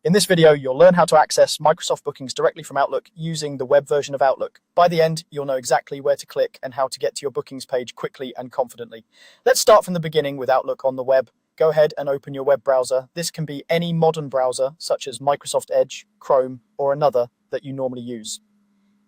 In this video, you'll learn how to access Microsoft Bookings directly from Outlook using the web version of Outlook. By the end, you'll know exactly where to click and how to get to your bookings page quickly and confidently. Let's start from the beginning with Outlook on the web. Go ahead and open your web browser. This can be any modern browser, such as Microsoft Edge, Chrome, or another that you normally use.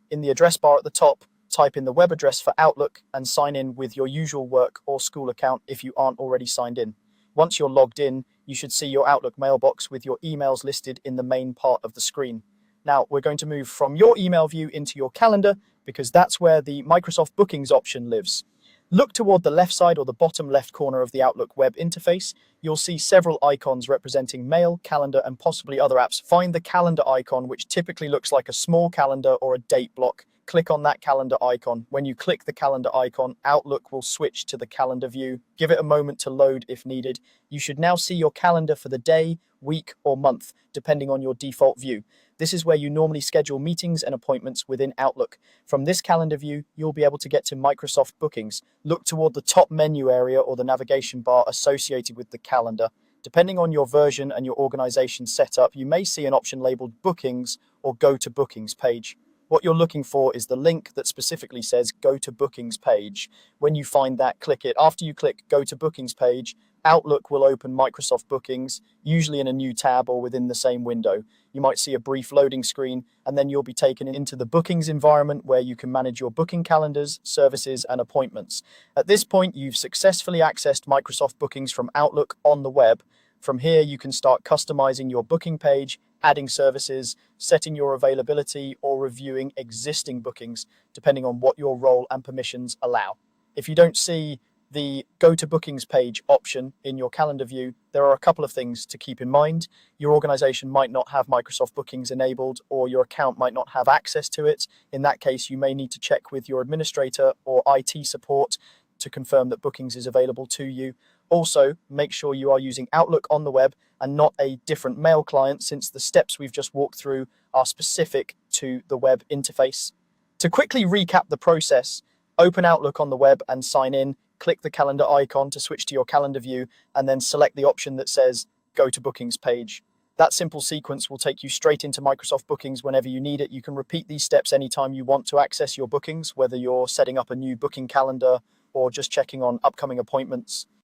In the address bar at the top, type in the web address for Outlook and sign in with your usual work or school account if you aren't already signed in. Once you're logged in, you should see your Outlook mailbox with your emails listed in the main part of the screen. Now, we're going to move from your email view into your calendar because that's where the Microsoft Bookings option lives. Look toward the left side or the bottom left corner of the Outlook web interface. You'll see several icons representing mail, calendar, and possibly other apps. Find the calendar icon, which typically looks like a small calendar or a date block. Click on that calendar icon. When you click the calendar icon, Outlook will switch to the calendar view. Give it a moment to load if needed. You should now see your calendar for the day, week, or month, depending on your default view. This is where you normally schedule meetings and appointments within Outlook. From this calendar view, you'll be able to get to Microsoft Bookings. Look toward the top menu area or the navigation bar associated with the calendar. Depending on your version and your organization setup, you may see an option labeled Bookings or Go to Bookings page. What you're looking for is the link that specifically says Go to Bookings page. When you find that, click it. After you click Go to Bookings page, Outlook will open Microsoft Bookings, usually in a new tab or within the same window. You might see a brief loading screen, and then you'll be taken into the Bookings environment where you can manage your booking calendars, services, and appointments. At this point, you've successfully accessed Microsoft Bookings from Outlook on the web. From here, you can start customizing your booking page, adding services, setting your availability, or reviewing existing bookings, depending on what your role and permissions allow. If you don't see the Go to Bookings page option in your calendar view, there are a couple of things to keep in mind. Your organization might not have Microsoft Bookings enabled, or your account might not have access to it. In that case, you may need to check with your administrator or IT support to confirm that Bookings is available to you. Also, make sure you are using Outlook on the web and not a different mail client, since the steps we've just walked through are specific to the web interface. To quickly recap the process, open Outlook on the web and sign in, click the calendar icon to switch to your calendar view, and then select the option that says Go to Bookings page. That simple sequence will take you straight into Microsoft Bookings whenever you need it. You can repeat these steps anytime you want to access your bookings, whether you're setting up a new booking calendar or just checking on upcoming appointments.